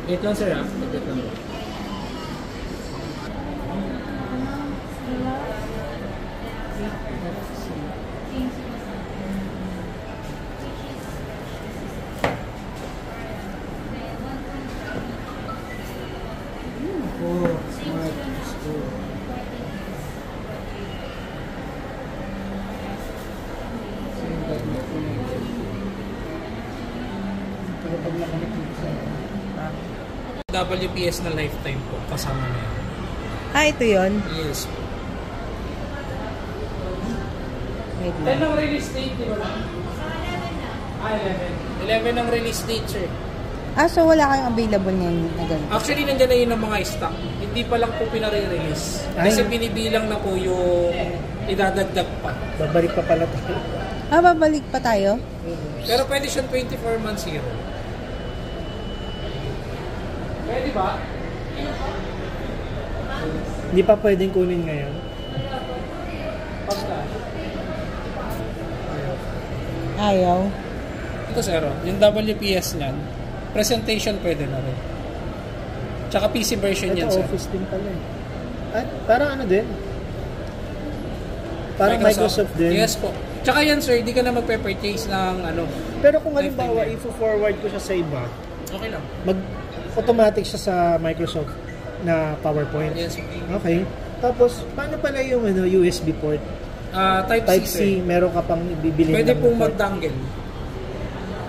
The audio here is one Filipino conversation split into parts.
Wait lang sir ah. Wait lang. Oh, smart. WPS na lifetime po, kasama na yan. Ah, ito yun? Yes. Wait 10 lang. ang release date, di ba lang? 11. 11 ang release date, sir. Ah, so wala kayong available ngayon na ganito? Actually, nandiyan na yun ang mga stock. Hindi pa lang po pinare-release. Kasi binibilang na po yung idadagdag pa. Babalik pa pala tayo. Ah, babalik pa tayo? Pero pwede siyang 24 months hero. Pwede ba? Hindi pa pwedeng kunin ngayon. Pagka. Ayaw. Ito sir, yung WPS niyan, presentation pwede na rin. Tsaka PC version yan, Ito sir. Office din pala eh. At parang ano din? Parang Microsoft din. Yes po. Tsaka yan sir, di ka na magpe-purchase ng ano. Pero kung halimbawa, i-forward ko siya sa iba, Okay lang. automatic siya sa Microsoft na PowerPoint. Yes. Okay. Tapos, paano pala yung USB port? Type C, sir. meron ka pang ibibili. Pwede pong mag-dangle.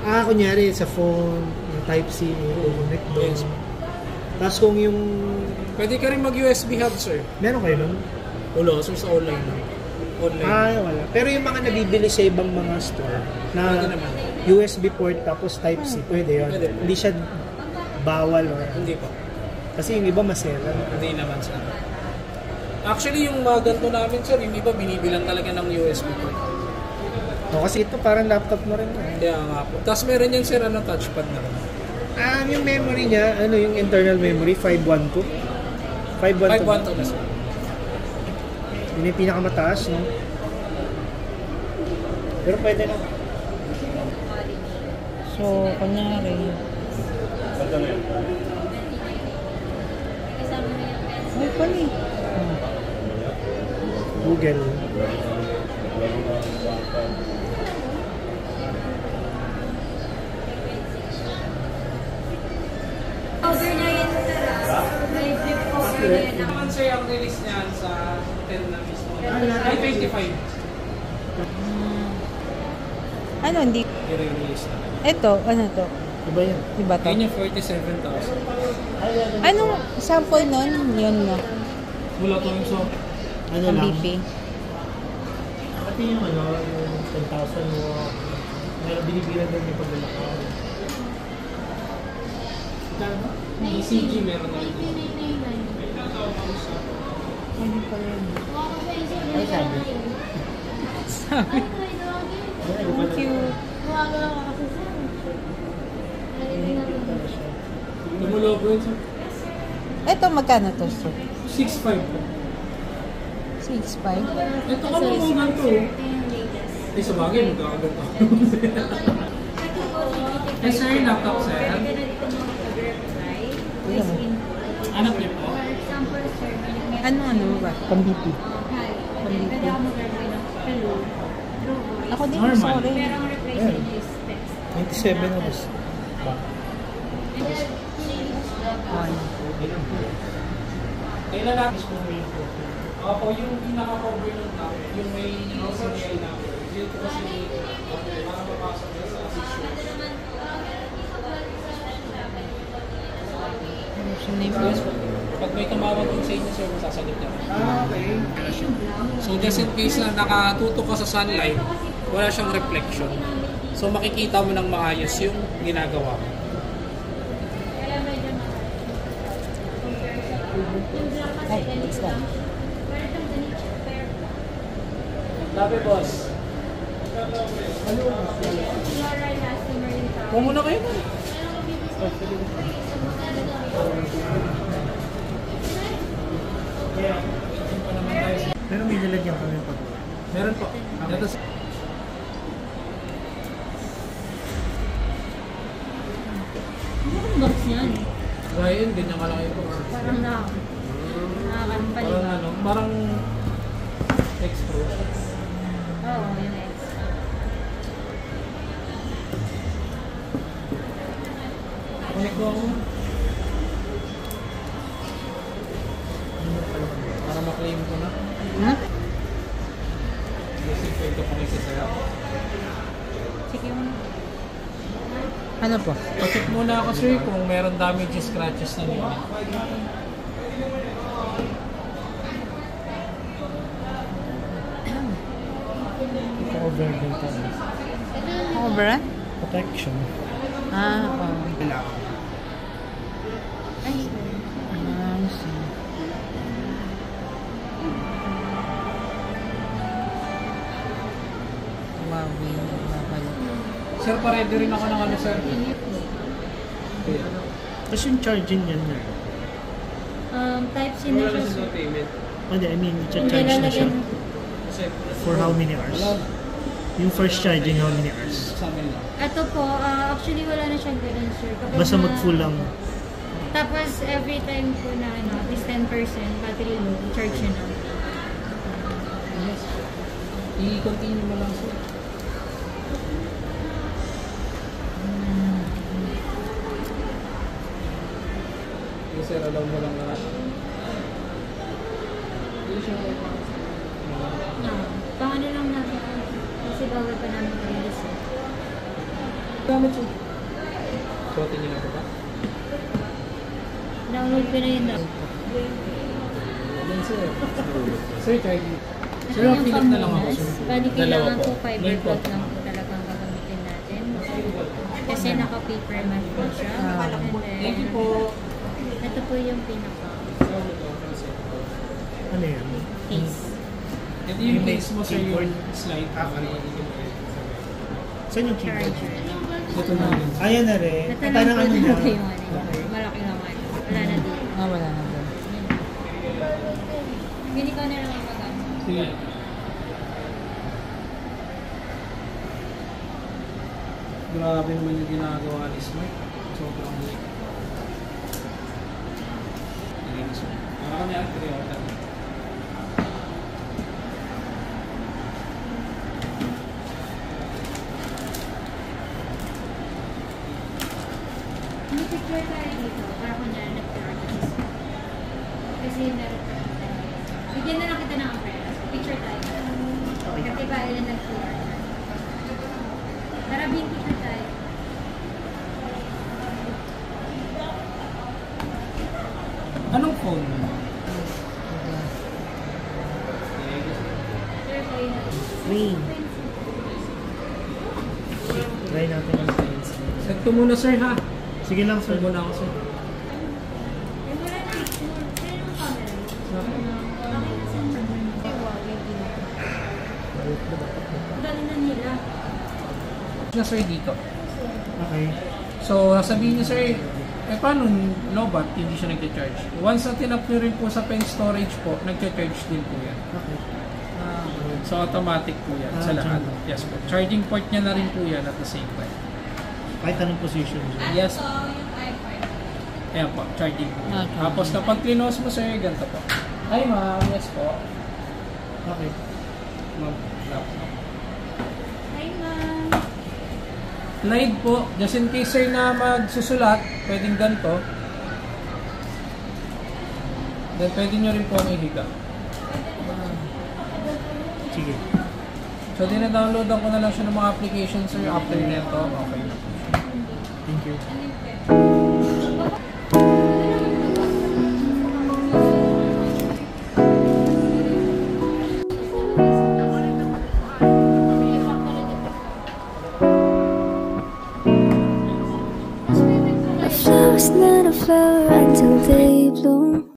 Kunyari sa phone, yung Type-C, connect doon. Yes. Tapos kung yung... Pwede ka rin mag-USB hub sir. Meron kayo nun? Wala, sir, sa online lang. Online. Wala. Pero yung mga nabibili sa ibang mga store na Pwede naman. USB port tapos Type-C, pwede yun. Pwede. Hindi siya bawal or... Hindi po. Kasi yung iba masela. Hindi naman sir. Actually, yung mga ganito namin sir, yung iba binibilang talaga ng USB port. Kasi ito parang laptop mo rin. Kaya nga po. Tapos meron yan sir, touchpad na rin. Yung memory niya, yung internal memory, 512. 512. 512 na sir. Yun yung pinakamataas, no? Pero pwede na. So, kunyari. Ay, pala eh. Google. Naman sir, ang release niyan sa 10 na mismo. Ay, 25. Ano, hindi? I-release na. Ito, ano to? Iba yan. Diba to? Yun yung 47,000. Anong sample nun? Yun na. Wala to yung so. Ano Ang lang? BP. Pati yung yung 10,000 mo, meron binibilang doon yung paglalakad. ECG meron na rin. Ano pala yun? Ay, sabi. Sabi. Thank you. Tumulobo yun sir. Ito, magkano to? 6.5 po. 6.5? Ito ka mo nga to. Eh, sa bagay, magkakagat ako. Eh, sir, yung laptop, sir. Anak niyo po? Ano ba? Pang-BP. Pang-BP. Ako din, Normal. sorry. 97 na gusto. Kailan natin Opo, yung pinaka-cover ng top, yung may serial number. Yun po kasi para mapasok na sa assistant. Pag may tumawag din sa inyo, sir, masasagot niya. Okay. So just in case na nakatutok ka sa sunlight, wala siyang reflection. So makikita mo ng maayos yung ginagawa mo. Ay, it's done. Sabi, boss. Kung muna kayo na. Pero may nilagyan kami pag... Meron po. Ito Ano box yan? Gaya yun, ganyan ka lang ito. Parang nakakampal. Parang ano, parang extrude. Oo, yun eh. Kunik ko ako. Para maklaim ko na. Hmm? Kasi pwede ko isa sa'yo. Sige mo. Ano po? Pacheck muna ako sir kung meron damage scratches na nila. Cover din tayo. Cover? Protection. Ah, oo. Ay, Ah, I see. Huawei, babalik. Sir, pa-ready rin ako ng ano sir. Tapos yung charging yan na. type C na siya, sir. Hindi, I mean, Hindi charge na siya. lalagyan. For how many hours? Yung first charging, how many hours? Sa amin lang. Ito po, actually wala na siyang ganun, sir. Kapag Basta mag-full lang. Tapos, every time po na, at least 10% battery load, charge yun na. Yes. I-continue mo lang sir. Yes sir, allow mo lang na. Paano lang natin? Kasi bawal pa namin release. Gamit sir. Suotin niyo na ito ba? Download ko na yun daw. Yan sir. Sir, try it. Ito Sir, yung Philip na lang ako pambilas. sir. Bali, Dalawa kailangan po. po fiber Ngayon po. cloth lang po talagang gagamitin natin. Kasi naka-paper mat po siya. And then, Thank you po. ito po yung pinaka Ano yan? case. Ito yung case mo sir, yung slide. Saan yung keyboard? Charger. Ito na yun. Ayan na rin. Ito Ay, lang parang po ano na. natin yung ano yun. Malaki naman. Wala na dito. Ah, wala na doon. Hindi ko na lang magano. Sige. Grabe naman yung ginagawa ni Smart. Sobrang buhay. Nalinis mo. Para kami ang 3 hour tayo. May picture tayo dito. Para kunyari nag-charges. Kasi meron tayo. Bigyan na lang kita ng umbrella. Picture tayo. Kasi ba ilan nag-QR? Tara, bin picture tayo. Anong phone mo? Sir, kayo na. Free. Try natin yung screens. Set ko muna sir ha. Sige lang, Sir sir. muna ako sir. Eh, wala na picture. Kaya naman camera. Okay na sa Huawei. Ang galing na nila. Na sir dito. Okay. So, sabihin niyo sir, paano lobat, hindi siya nag-charge? Once na tinap nyo rin po sa pen storage po, nag-charge din po yan. Okay. So, automatic po yan sa lahat. Yes po. Charging port niya na rin po yan at the same time. Kahit anong position. Yes po. Ayan po, charging po. Okay. Tapos kapag close mo sir, ganito po. Hi ma'am, yes po. Okay. Ma'am, laptop. Hi, ma'am. Slide po, just in case sir na magsusulat, pwedeng ganito. Then pwede nyo rin po ihiga. Sige. So, dina-downloadan ko na lang siya ng mga applications sir after nito. Okay na po siya. Thank you. A flower's not a flower until they bloom.